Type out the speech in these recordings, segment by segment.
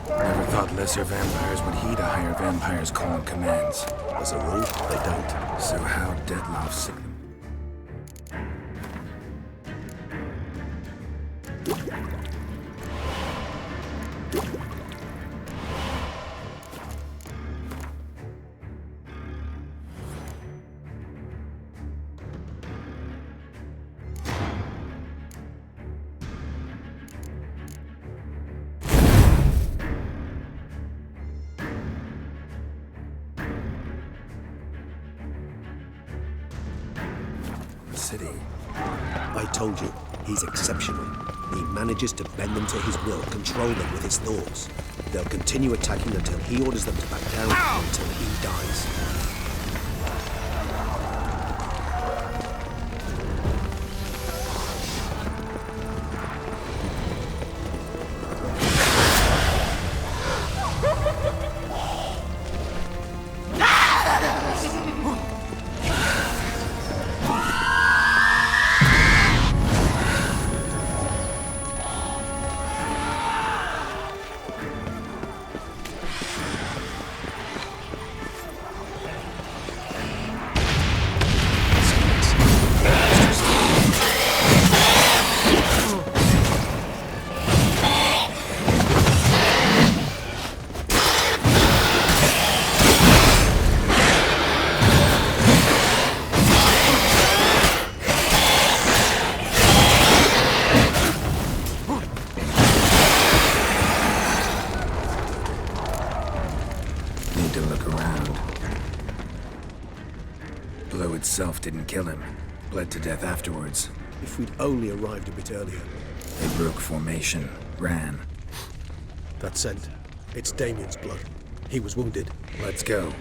Never thought lesser vampires would heed a higher vampire's call and commands. As a rule, they don't. So how Deadloff sick them? City. I told you, he's exceptional. He manages to bend them to his will, control them with his thoughts. They'll continue attacking until he orders them to back down, until he dies. Itself didn't kill him. Bled to death afterwards. If we'd only arrived a bit earlier. They broke formation. Ran. That scent. It's Damien's blood. He was wounded. Let's go.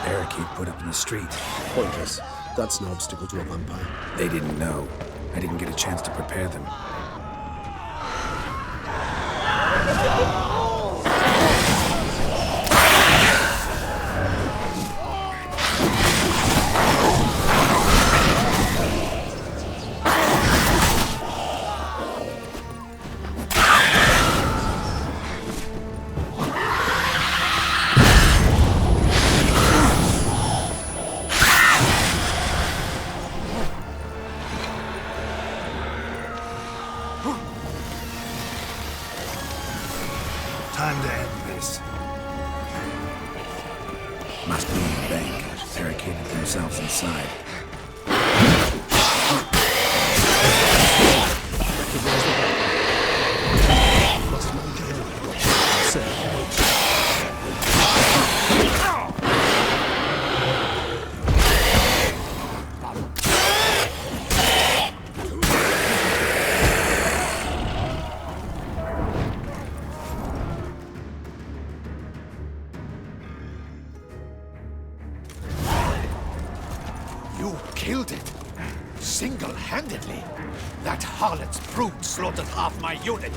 Barricade put up in the street. Pointless. That's no obstacle to a vampire. They didn't know. I didn't get a chance to prepare them. Time to end this. Must be in the bank. Barricaded themselves inside. You killed it. Single-handedly. That harlot's brood slaughtered half my unit.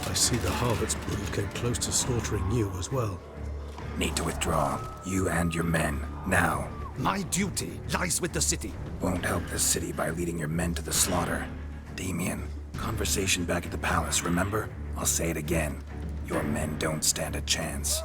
I see the harlot's brood came close to slaughtering you as well. Need to withdraw. You and your men. Now. My duty lies with the city. Won't help the city by leading your men to the slaughter. Damien, conversation back at the palace, remember? I'll say it again. Your men don't stand a chance.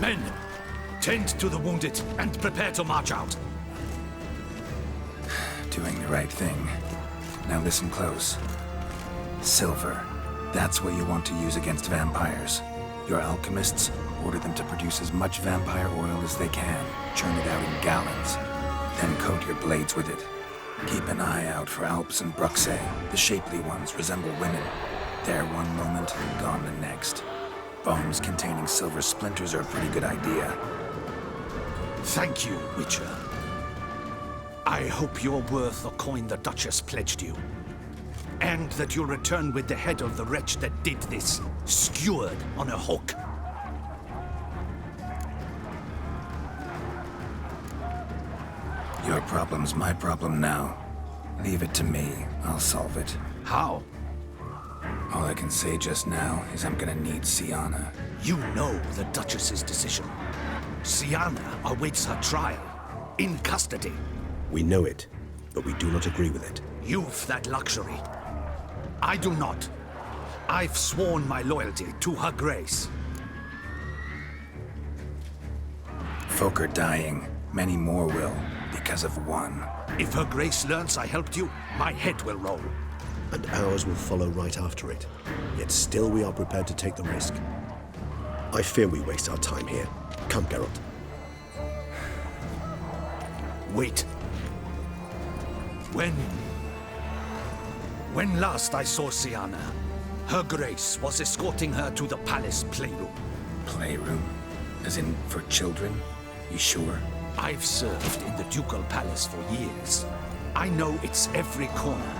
Men, tend to the wounded and prepare to march out. Doing the right thing. Now listen close. Silver. That's what you want to use against vampires. Your alchemists, order them to produce as much vampire oil as they can. Churn it out in gallons. Then coat your blades with it. Keep an eye out for Alps and Bruxae. The shapely ones resemble women. There one moment, gone the next. Bombs containing silver splinters are a pretty good idea. Thank you, Witcher. I hope you're worth the coin the Duchess pledged you. And that you'll return with the head of the wretch that did this, skewered on a hook. Your problem's my problem now. Leave it to me. I'll solve it. How? All I can say just now is I'm gonna need Sienna. You know the Duchess's decision. Sienna awaits her trial. In custody. We know it, but we do not agree with it. You've that luxury. I do not. I've sworn my loyalty to Her Grace. Folk are dying. Many more will, because of one. If Her Grace learns I helped you, my head will roll. And ours will follow right after it. Yet still we are prepared to take the risk. I fear we waste our time here. Come, Geralt. Wait. When last I saw Sienna, Her Grace was escorting her to the palace playroom. Playroom? As in, for children? You sure? I've served in the ducal palace for years. I know its every corner.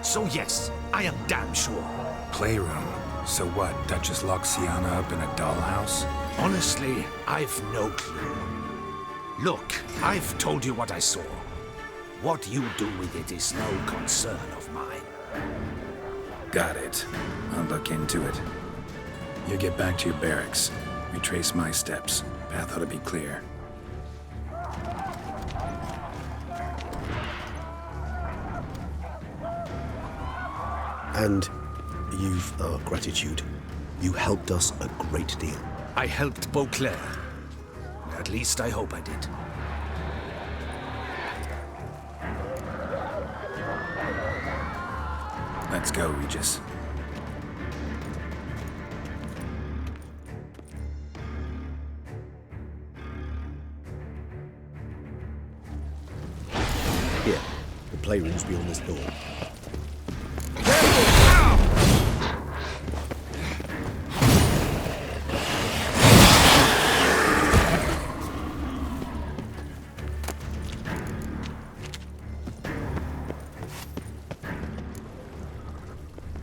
So yes, I am damn sure. Playroom? So what, Duchess locked Sienna up in a dollhouse? Honestly, I've no clue. Look, I've told you what I saw. What you do with it is no concern of mine. Got it. I'll look into it. You get back to your barracks. Retrace my steps. Path ought to be clear. And you've our gratitude. You helped us a great deal. I helped Beauclair. At least I hope I did. Let's go, Regis. Here, the playroom's beyond this door.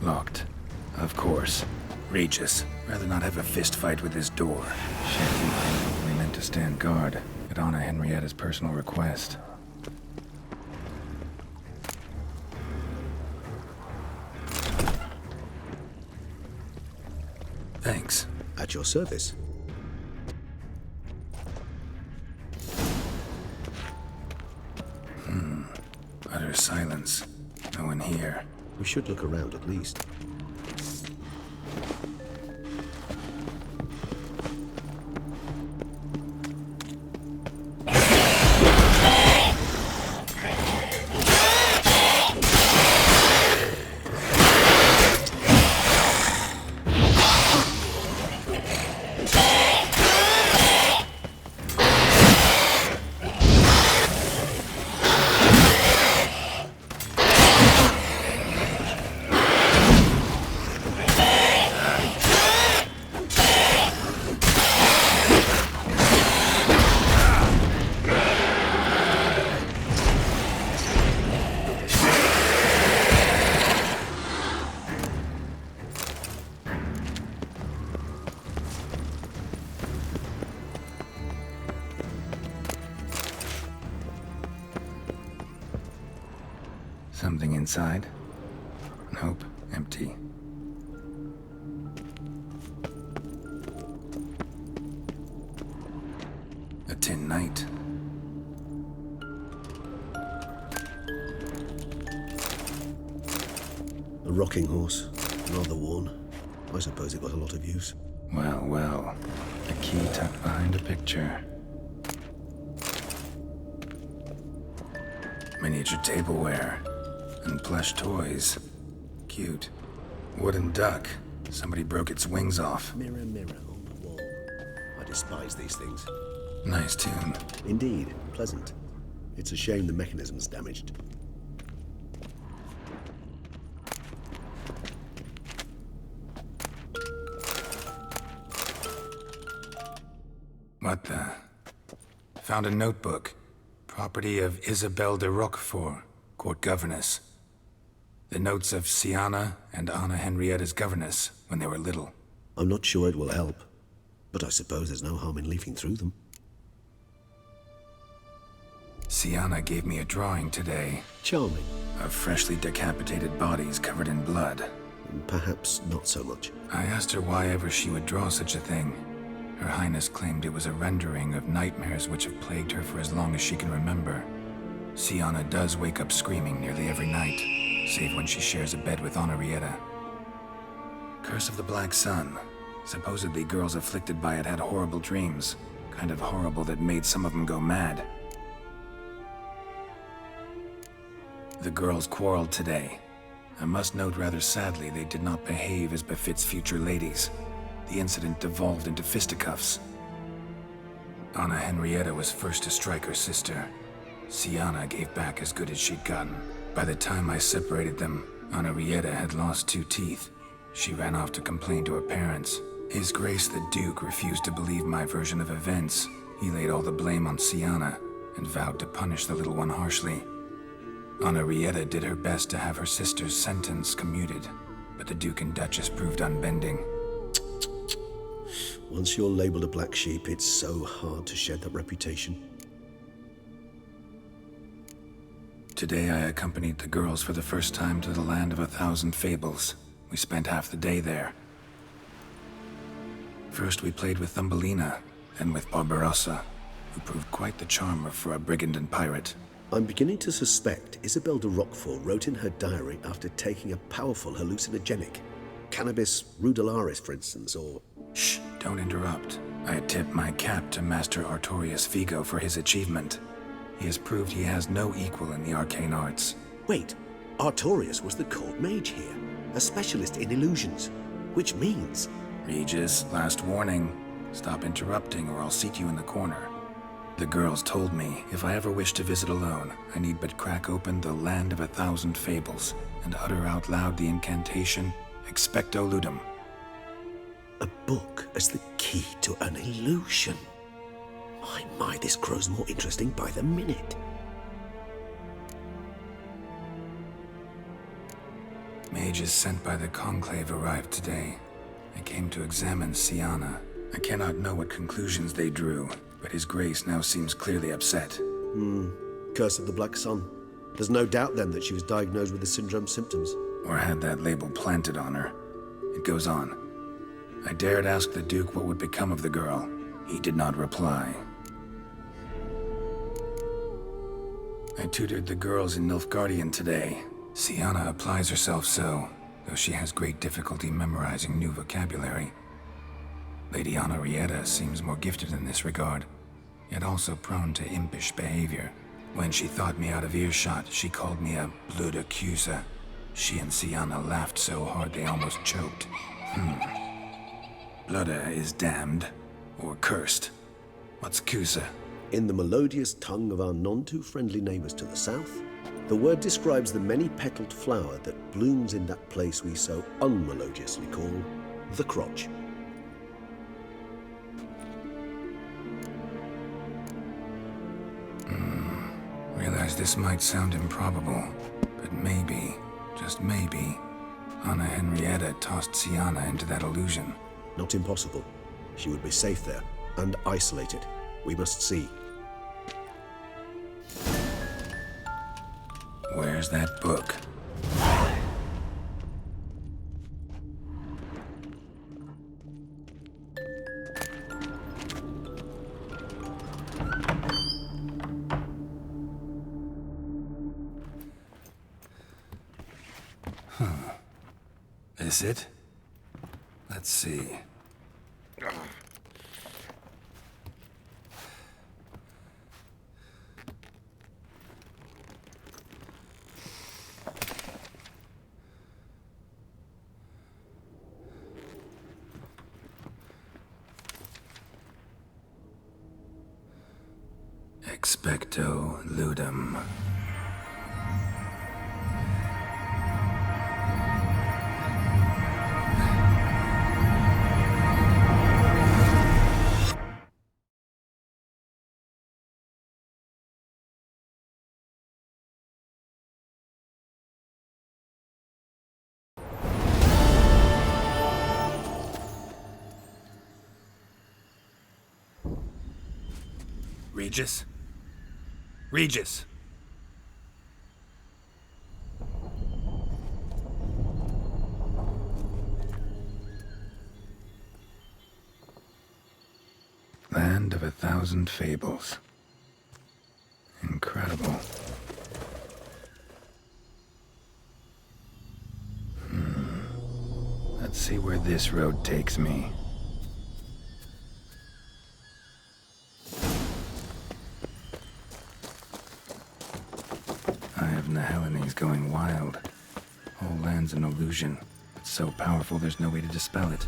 Locked. Of course. Regis. Rather not have a fist fight with this door. Shit, we meant to stand guard at Anna Henrietta's personal request. Thanks. At your service. Utter silence. No one here. We should look around at least. Something inside? Nope, empty. A tin knight. A rocking horse, rather worn. I suppose it got a lot of use. Well, well. A key tucked behind a picture. Miniature tableware. And plush toys. Cute. Wooden duck. Somebody broke its wings off. Mirror, mirror on the wall. I despise these things. Nice tune. Indeed, pleasant. It's a shame the mechanism's damaged. What the? Found a notebook. Property of Isabelle de Roquefort, court governess. The notes of Sienna and Anna Henrietta's governess when they were little. I'm not sure it will help, but I suppose there's no harm in leafing through them. Sienna gave me a drawing today Charming. of freshly decapitated bodies covered in blood. Perhaps not so much. I asked her why ever she would draw such a thing. Her Highness claimed it was a rendering of nightmares which have plagued her for as long as she can remember. Sienna does wake up screaming nearly every night, save when she shares a bed with Henrietta. Curse of the Black Sun. Supposedly girls afflicted by it had horrible dreams. Kind of horrible that made some of them go mad. The girls quarreled today. I must note rather sadly they did not behave as befits future ladies. The incident devolved into fisticuffs. Anna Henrietta was first to strike her sister. Sienna gave back as good as she'd gotten. By the time I separated them, Henrietta had lost 2 teeth. She ran off to complain to her parents. His Grace the Duke refused to believe my version of events. He laid all the blame on Sienna and vowed to punish the little one harshly. Henrietta did her best to have her sister's sentence commuted, but the Duke and Duchess proved unbending. Once you're labeled a black sheep, it's so hard to shed that reputation. Today I accompanied the girls for the first time to the land of 1,000 fables. We spent half the day there. First we played with Thumbelina, then with Barbarossa, who proved quite the charmer for a brigand and pirate. I'm beginning to suspect Isabel de Roquefort wrote in her diary after taking a powerful hallucinogenic. Cannabis rudularis, for instance, or... Shh, don't interrupt. I tip my cap to Master Artorius Vigo for his achievement. He has proved he has no equal in the arcane arts. Wait, Artorius was the court mage here, a specialist in illusions, which means... Regis, last warning. Stop interrupting or I'll seat you in the corner. The girls told me if I ever wish to visit alone, I need but crack open the land of 1,000 fables and utter out loud the incantation, Expecto Ludum. A book as the key to an illusion. My, this grows more interesting by the minute. Mages sent by the Conclave arrived today. I came to examine Sienna. I cannot know what conclusions they drew, but His Grace now seems clearly upset. Curse of the Black Sun. There's no doubt then that she was diagnosed with the syndrome symptoms. Or had that label planted on her. It goes on. I dared ask the Duke what would become of the girl. He did not reply. I tutored the girls in Nilfgaardian today. Sienna applies herself so, though she has great difficulty memorizing new vocabulary. Lady Henrietta seems more gifted in this regard, yet also prone to impish behavior. When she thought me out of earshot, she called me a blood accuser. She and Sienna laughed so hard they almost choked. Blooda is damned, or cursed. What's Cusa? In the melodious tongue of our none-too-friendly neighbors to the south, the word describes the many-petaled flower that blooms in that place we so unmelodiously call the crotch. Realize this might sound improbable, but maybe, just maybe, Anna Henrietta tossed Sienna into that illusion. Not impossible. She would be safe there, and isolated. We must see. Where's that book? Is it? Let's see. Expecto Ludum. Regis? Regis. Land of 1,000 fables. Incredible. Let's see where this road takes me. Eye of Nehelines going wild. Whole land's an illusion. It's so powerful there's no way to dispel it.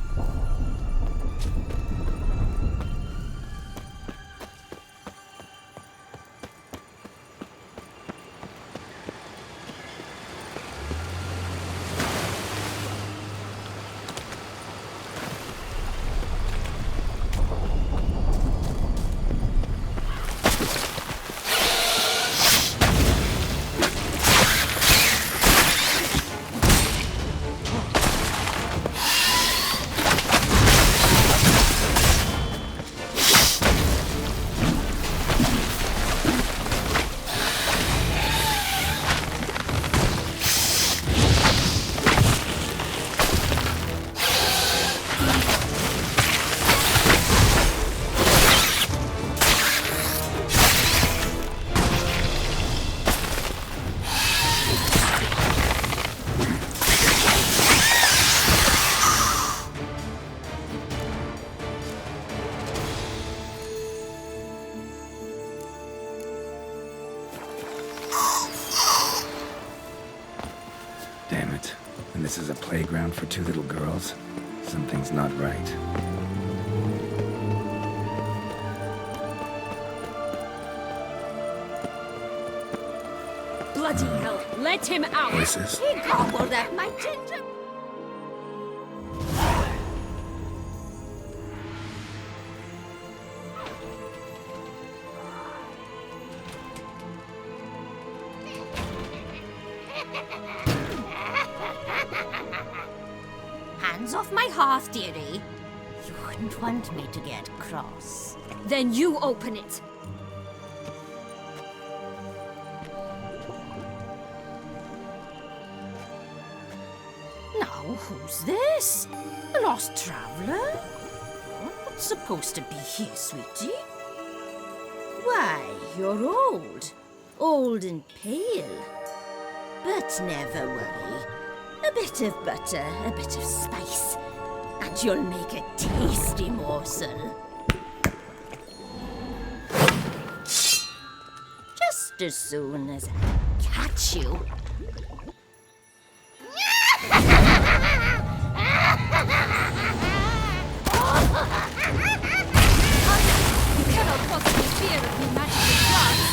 This is a playground for 2 little girls. Something's not right. Bloody hell, let him out! Voices? He gobbled at my ginger... Hands off my hearth, dearie. You wouldn't want me to get cross. Then you open it. Now, who's this? A lost traveler? Not supposed to be here, sweetie. Why, you're old. Old and pale. But never worry. A bit of butter, a bit of spice, and you'll make a tasty morsel. Just as soon as I catch you. You cannot possibly fear of me magical gods.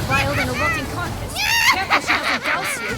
Vile than a rotting carcass. Careful she doesn't douse you.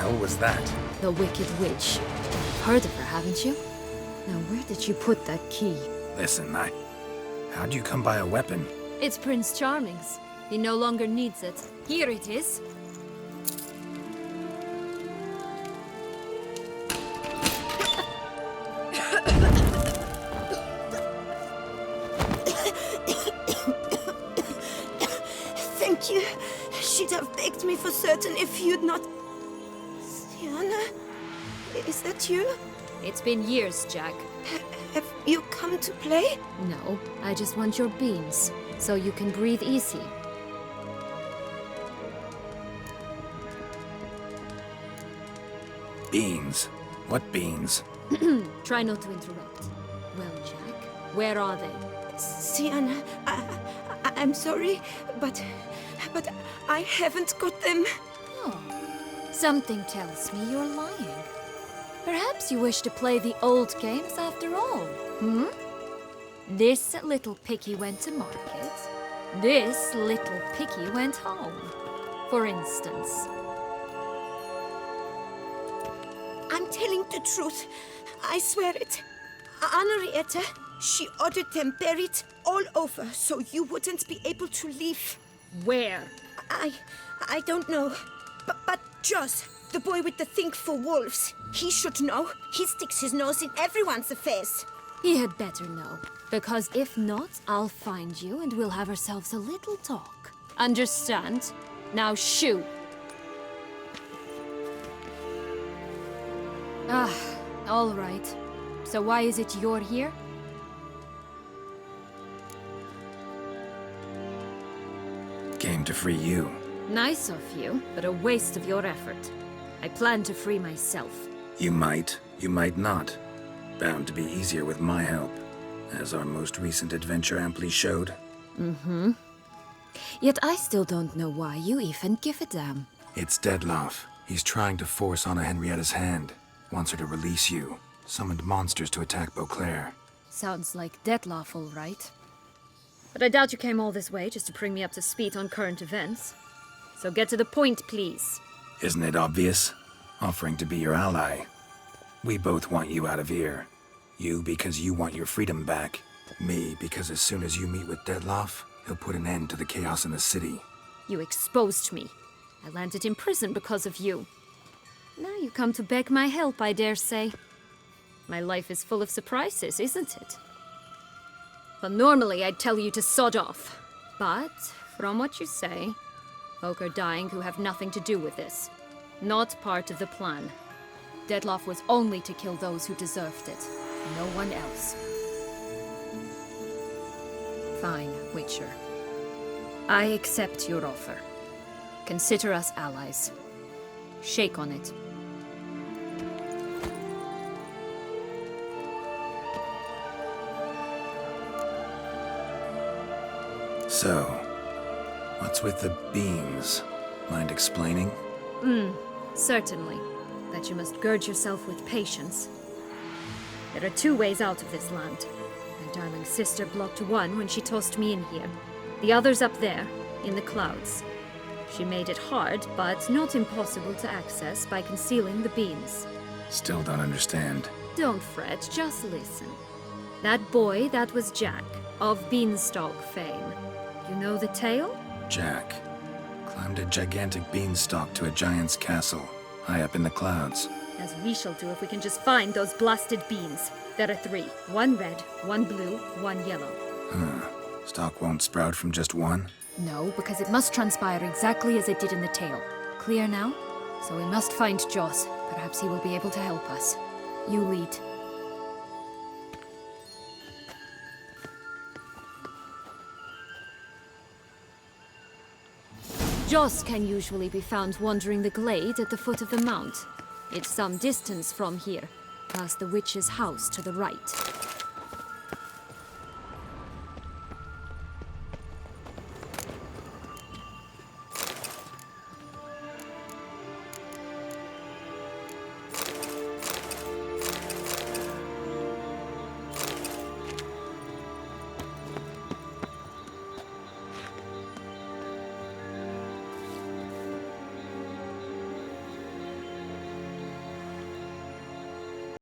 hell was that? The Wicked Witch. Heard of her, haven't you? Now, where did you put that key? Listen, how'd you come by a weapon? It's Prince Charming's. He no longer needs it. Here it is. Thank you. She'd have begged me for certain if you'd not... Sienna? Is that you? It's been years, Jack. Have you come to play? No, I just want your beans, so you can breathe easy. Beans? What beans? Try not to interrupt. Well, Jack, where are they? Sienna, I'm sorry, but I haven't got them. Oh, something tells me you're lying. Perhaps you wish to play the old games after all, hmm? This little piggy went to market. This little piggy went home, for instance. I'm telling the truth. I swear it. Henrietta, she ordered them buried all over so you wouldn't be able to leave. Where? I don't know. But Joss, the boy with the thing for wolves, he should know. He sticks his nose in everyone's affairs. He had better know, because if not, I'll find you and we'll have ourselves a little talk. Understand? Now shoo! Ah, all right. So why is it you're here? Came to free you. Nice of you, but a waste of your effort. I plan to free myself. You might not. Bound to be easier with my help, as our most recent adventure amply showed. Mm-hmm. Yet I still don't know why you even give a damn. It's Dettlaff. He's trying to force Anna Henrietta's hand. Wants her to release you. Summoned monsters to attack Beauclair. Sounds like Dettlaff, all right. But I doubt you came all this way just to bring me up to speed on current events. So get to the point, please. Isn't it obvious? Offering to be your ally. We both want you out of here. You because you want your freedom back. Me because as soon as you meet with Dettlaff, he'll put an end to the chaos in the city. You exposed me. I landed in prison because of you. Now you come to beg my help, I dare say. My life is full of surprises, isn't it? Well, normally I'd tell you to sod off. But, from what you say, folk are dying who have nothing to do with this. Not part of the plan. Dettlaff was only to kill those who deserved it. No one else. Fine, Witcher. I accept your offer. Consider us allies. Shake on it. So, what's with the beans? Mind explaining? Certainly. That you must gird yourself with patience. There are two ways out of this land. My darling sister blocked one when she tossed me in here. The other's up there, in the clouds. She made it hard, but not impossible to access by concealing the beans. Still don't understand. Don't fret, just listen. That boy, that was Jack, of Beanstalk fame. You know the tale? Jack climbed a gigantic beanstalk to a giant's castle, high up in the clouds. As we shall do if we can just find those blasted beans. There are 3. 1 red, 1 blue, 1 yellow. Stalk won't sprout from just one? No, because it must transpire exactly as it did in the tale. Clear now? So we must find Joss. Perhaps he will be able to help us. You lead. Joss can usually be found wandering the glade at the foot of the mount. It's some distance from here, past the witch's house to the right.